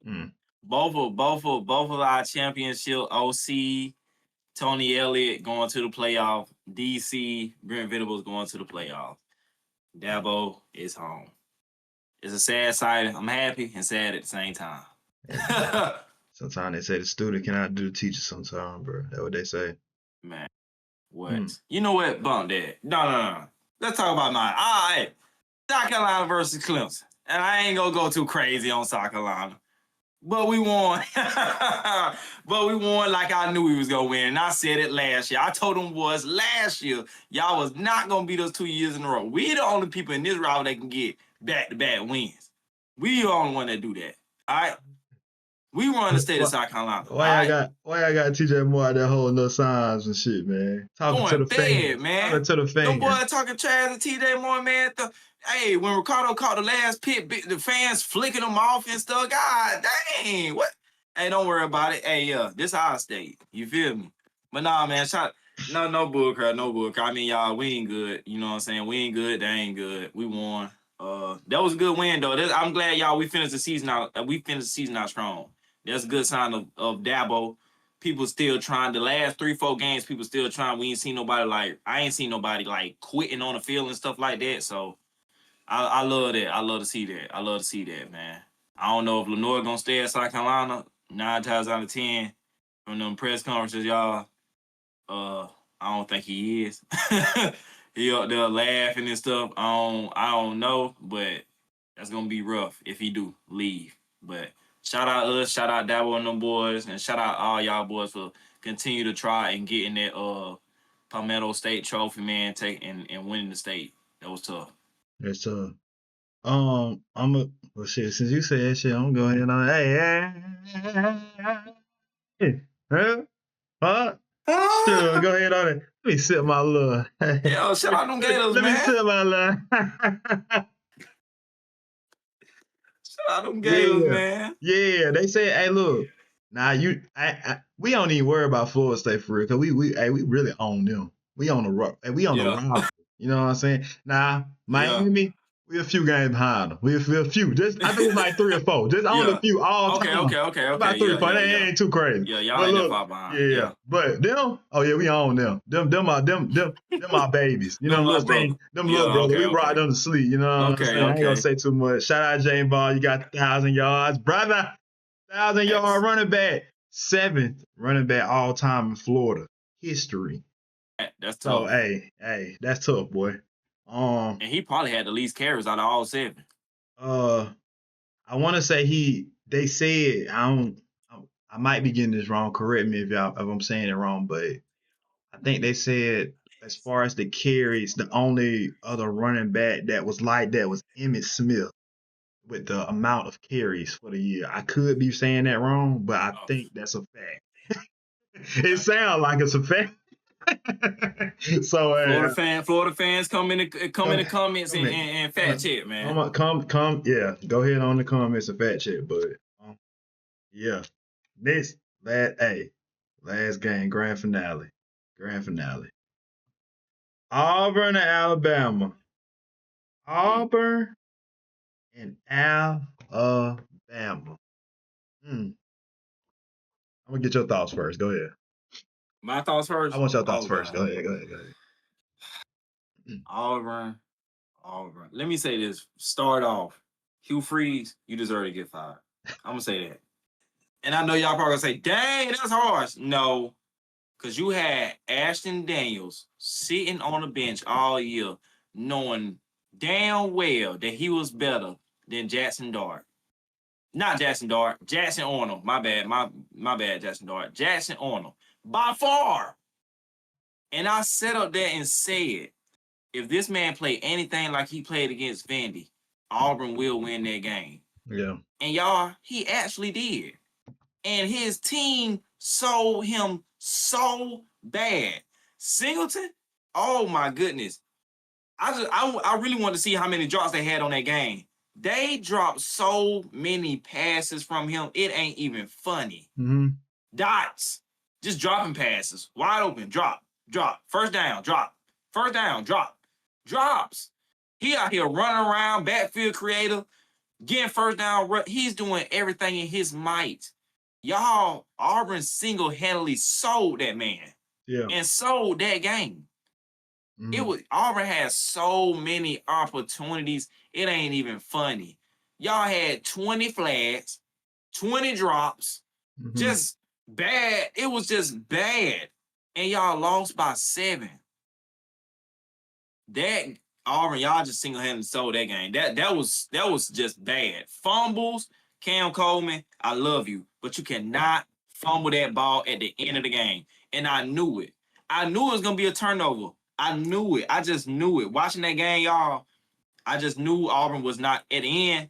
Mm. Both of our championship OC, Tony Elliott going to the playoff. DC, Brent Venables going to the playoff. Dabo is home. It's a sad sight. I'm happy and sad at the same time. Sometimes they say the student cannot do the teacher sometimes, bro. That's what they say. Man, what? Mm. You know what? Bump that. No. Let's talk about mine. All right. South Carolina versus Clemson. And I ain't gonna go too crazy on South Carolina. But we won. But we won like I knew we was gonna win. And I said it last year. I told them boys last year, y'all was not gonna beat us 2 years in a row. We the only people in this route that can get back-to-back wins. We the only one that do that. All right. We run the state of South Carolina. All right. Why I got TJ Moore out there holding no signs and shit, man? Talking to Going the bad, fans. man. Talking to the Them fans. boys talking trash to TJ Moore, man. Hey, when Ricardo caught the last pit, the fans flicking them off and stuff. God dang, what? Hey, don't worry about it. Hey, yeah, this our state. You feel me? But nah, man, no bull crap, no bull crap. I mean, y'all, we ain't good. You know what I'm saying? We ain't good. They ain't good. We won. That was a good win though. I'm glad y'all. We finished the season out. We finished the season out strong. That's a good sign of Dabo. People still trying. The last 3-4 games, people still trying. We ain't seen nobody I ain't seen nobody like quitting on the field and stuff like that. So I love that. I love to see that. I love to see that, man. I don't know if Lenore gonna stay at South Carolina 9 times out of 10 from them press conferences, y'all. I don't think he is. He up there laughing and stuff. I don't know, but that's gonna be rough if he do leave. But shout out us, shout out Dabo and them boys, and shout out all y'all boys for continue to try and getting that Palmetto State trophy, man, and winning the state. That was tough. That's well shit, since you said that shit, I'm going on. Hey, huh? Sure, go ahead on it. Let me sip my little. Yo, shout out them Gators, Let me man. sip my little. Shout out them Gators, Yeah, man. yeah. They say, hey, look, now we don't even worry about Florida State for real, cause we really own them. We on the rock, we on the Yeah, rival. You know what I'm saying? Now yeah, Miami, we a few games behind them. We a few. Just I think it's like 3 or 4. Just only a yeah. few all time. Okay. About 3 or 4. That Yeah. ain't too crazy. Yeah, y'all But ain't that look, far behind. yeah. Yeah. But them, oh yeah, we own them. Them our babies. You know Them what I'm little brother. saying? Them Yeah, little brother. We okay. brought them to sleep. You know what I'm saying? I ain't gonna Okay. say too much. Shout out Jane Ball. You got 1,000 yards, brother. 1,000 yard X. running back. 7th running back all time in Florida history. That's So tough. that's tough, boy. Um, And he probably had the least carries out of all 7. uh, I want to say they said I might be getting this wrong. Correct me if I'm saying it wrong, but I think they said as far as the carries, the only other running back that was like that was Emmitt Smith with the amount of carries for the year. I could be saying that wrong, but I Oh, think that's a fact. It sounds like it's a fact. So Florida fans come in the come, comments come in, and fact check, man. yeah. Go ahead on the comments and fact check, but yeah. Next, last game, grand finale. Grand finale. Auburn and Alabama. Auburn and Alabama. I'm gonna get your thoughts first. Go ahead. My thoughts first. I want your thoughts Oh, first. God. Go ahead. Auburn. Let me say this. Start off. Hugh Freeze, you deserve to get fired. I'm gonna say that. And I know y'all probably gonna say, dang, that's harsh. No, because you had Ashton Daniels sitting on the bench all year, knowing damn well that he was better than Jackson Dart. Not Jackson Dart, Jackson Arnold. My bad, my bad, Jackson Dart. Jackson Arnold. By far. And I sat up there and said, if this man played anything like he played against Vandy, Auburn will win that game. Yeah. And y'all, he actually did. And his team sold him so bad. Singleton, oh my goodness. I really want to see how many drops they had on that game. They dropped so many passes from him, it ain't even funny. Dots, just dropping passes, wide open, drop. First down, drop. First down, drop. Drops. He out here running around, backfield creator, getting first down. He's doing everything in his might. Y'all, Auburn single-handedly sold that man. Yeah. And sold that game. It was Auburn had so many opportunities. It ain't even funny. Y'all had 20 flags, 20 drops, just bad. It was just bad. And y'all lost by 7. That Auburn, y'all just single-handedly sold that game. That was just bad. Fumbles, Cam Coleman, I love you, but you cannot fumble that ball at the end of the game. And I knew it. I knew it was gonna be a turnover. I knew it. I just knew it. Watching that game, y'all, I just knew Auburn was not at the end.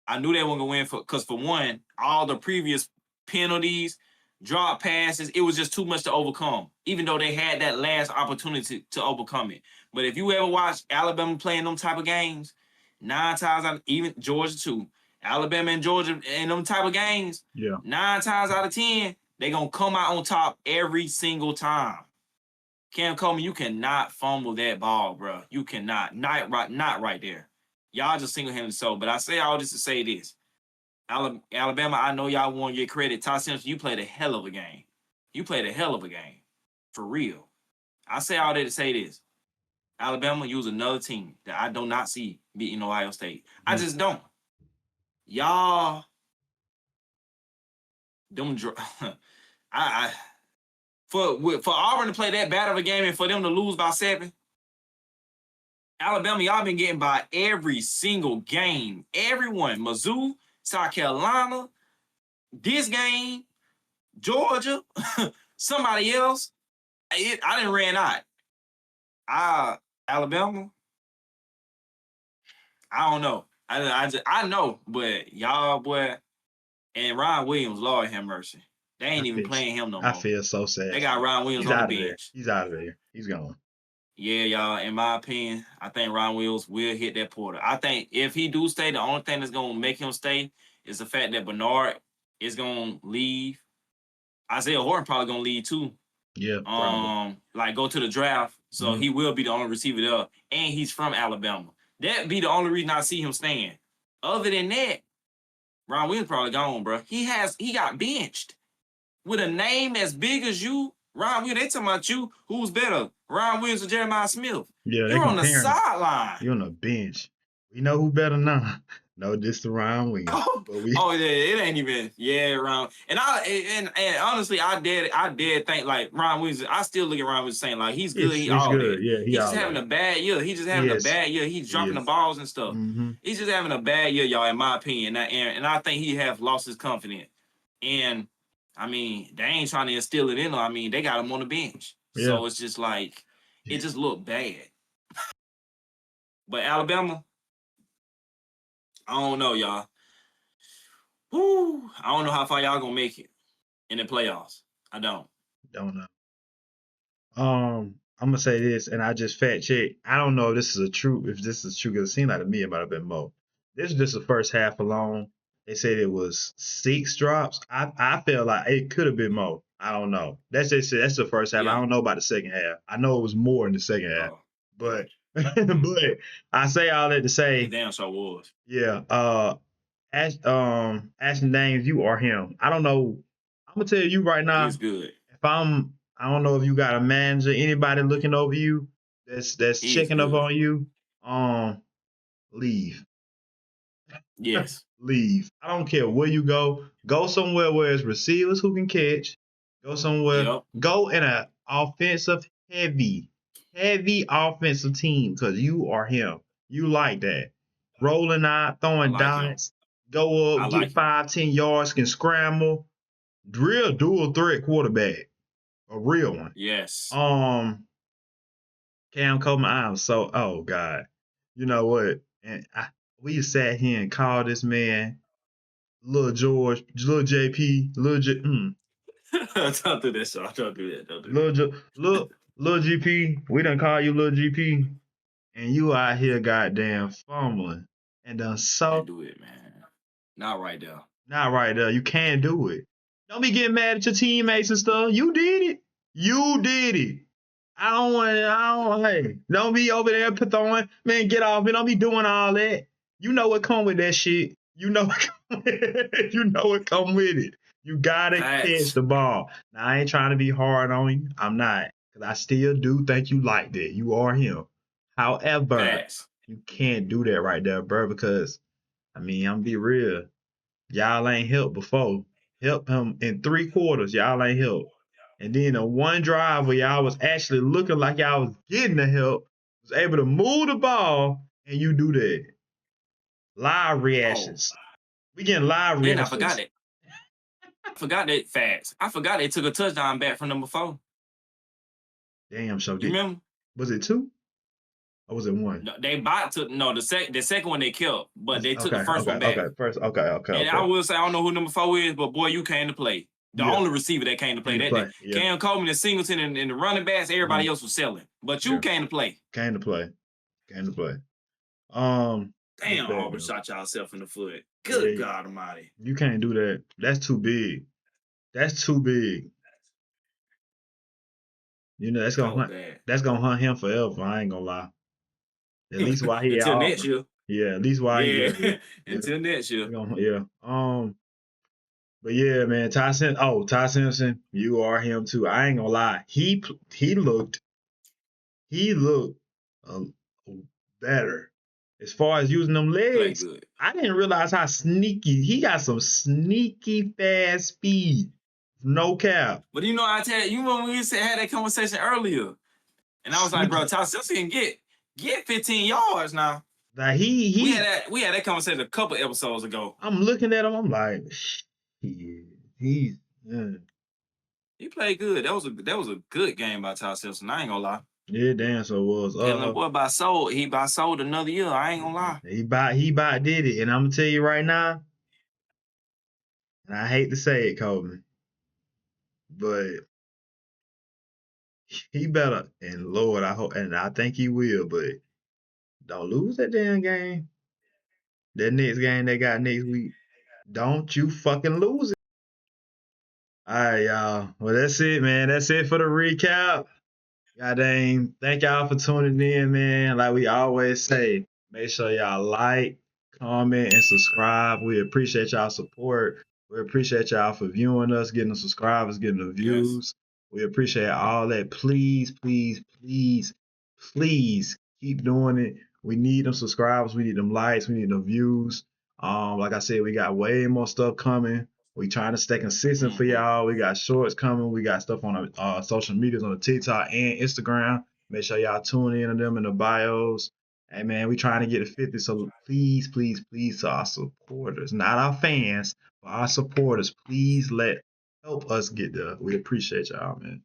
I knew they weren't gonna win because for one, all the previous penalties, drop passes, it was just too much to overcome. Even though they had that last opportunity to overcome it. But if you ever watch Alabama playing them type of games, 9 times out, even Georgia too, Alabama and Georgia in them type of games, 9 times out of 10, they gonna come out on top every single time. Cam Coleman, you cannot fumble that ball, bro. You cannot. Not right there. Y'all just single-handedly so. But I say all this to say this. Alabama, I know y'all want your credit. Ty Simpson, you played a hell of a game. You played a hell of a game. For real. I say all that to say this. Alabama, you was another team that I do not see beating Ohio State. I just don't. Y'all, for Auburn to play that bad of a game and for them to lose by 7, Alabama, y'all been getting by every single game. Everyone, Mizzou, South Carolina, this game, Georgia, somebody else. I didn't ran out. Alabama, I don't know. I know, but y'all, boy, and Ryan Williams, Lord have mercy. They ain't even playing him no more. I feel so sad. They got Ryan Williams on the bench. He's out of there. He's gone. Yeah, y'all. In my opinion, I think Ryan Williams will hit that portal. I think if he do stay, the only thing that's gonna make him stay is the fact that Bernard is gonna leave. Isaiah Horton probably gonna leave too. Yeah. Probably. Like go to the draft, so he will be the only receiver there, and he's from Alabama. That'd be the only reason I see him staying. Other than that, Ryan Williams probably gone, bro. He got benched with a name as big as you. Ryan Williams, they talking about you. Who's better, Ryan Williams or Jeremiah Smith? Yeah, you're on the sideline. You're on the bench. We know who better now. No, this the Ryan Williams. Yeah, it ain't even. Yeah, Ryan. And honestly, I did think like Ryan Williams. I still look at Ryan Williams saying like he's good. He's good. Yeah, he's just having a bad year. He's just having a bad year. He's dropping the balls and stuff. He's just having a bad year, y'all. In my opinion, and I think he have lost his confidence. And I mean, they ain't trying to instill it in him. I mean, they got him on the bench, so it's just like it just looked bad. But Alabama, I don't know, y'all. Woo, I don't know how far y'all gonna make it in the playoffs. I don't know. I'm gonna say this, and I just fact check. I don't know if this is true. If this is true, because it seemed like to me it might have been more. This is just the first half alone. They said it was 6 drops. I felt like it could have been more. I don't know. That's just it. That's the first half. I Yeah. don't know about the second half. I know it was more in the second half. Oh, But but I say all that to it say, damn sure was. yeah, Ashton Dames, you are him. I don't know. I'm gonna tell you right now, He's good. if I don't know if you got a manager, anybody looking over you that's He is checking up good. on you, leave. Yes. Leave. I don't care where you go. Go somewhere where it's receivers who can catch. Go somewhere. Yep. Go in an offensive heavy offensive team because you are him. You like that. Rolling out, I throwing like him. dots, go I up, get like him. 5, 10 yards, can scramble. Real dual threat quarterback. A real one. Yes. Cam Coleman, I'm so oh God. You know what? And we sat here and called this man Little George, Little JP, Don't do that, sir. Don't do that. Don't do that. Little GP. We done call you Little GP, and you out here goddamn fumbling and done Can't so do it, man. Not right there. not right there. You can't do it. Don't be getting mad at your teammates and stuff. You did it. You did it. Hey, don't be over there throwing, man, get off me. Don't be doing all that. You know what come with that shit. You know you know what come with it. You gotta catch Facts. the ball. Now, I ain't trying to be hard on you. I'm not. Because I still do think you like that. You are him. However, Facts. you can't do that right there, bro, because, I mean, I'm be real. Y'all ain't helped before. Help him in 3 quarters. Y'all ain't helped. And then a one drive where y'all was actually looking like y'all was getting the help, was able to move the ball, and you do that. Live Oh, reactions. We getting live then I forgot reactions. it. I forgot that facts. I forgot they took a touchdown back from number 4. Damn, so You remember? was it 2? Or was it 1? No, they took no the second one they killed, but they took the Okay, first one back. First, okay. And I will say I don't know who number 4 is, but boy, you came to play. The Yeah, only receiver that came to play came to that play. day. Yeah. Cam Coleman and Singleton and the running backs, everybody else was selling. But you Yeah. came to play. Came to play. But Damn, that, Auburn shot yourself in the foot. yeah, Good God Almighty. you can't do that. That's too big. That's too big. You know, That was bad. that's gonna hunt him forever. I ain't gonna lie. At least while he at Until next Auburn. year. Yeah, at least while Yeah. yeah. Until next year. Yeah. But yeah, man, Ty Simpson, you are him too. I ain't gonna lie. He looked uh, better as far as using them Play legs. good. I didn't realize how sneaky he got. Some sneaky fast speed. No cap. But you know, I tell you remember when we had that conversation earlier. And I was like, bro, Ty Simpson can get 15 yards now. Like We had that conversation a couple episodes ago. I'm looking at him. I'm like, he's. He played good. That was a good game by Ty Simpson. I ain't gonna lie. Yeah, damn, so it was. And the boy by sold another year. I ain't gonna lie. He about did it, and I'm gonna tell you right now. And I hate to say it, Coleman, but he better. And Lord, I hope, and I think he will. But don't lose that damn game. That next game they got next week. Don't you fucking lose it. All right, y'all. Well, that's it, man. That's it for the recap. God dang. Thank y'all for tuning in, man. Like we always say, make sure y'all like, comment, and subscribe. We appreciate y'all support. We appreciate y'all for viewing us, getting the subscribers, getting the Yes. views. We appreciate all that. Please keep doing it. We need them subscribers. We need them likes. We need them views. Like I said, we got way more stuff coming. We trying to stay consistent for y'all. We got shorts coming. We got stuff on our social medias on the TikTok and Instagram. Make sure y'all tune in to them in the bios. Hey man, we trying to get to 50. So please to our supporters, not our fans, but our supporters, please help us get there. We appreciate y'all, man.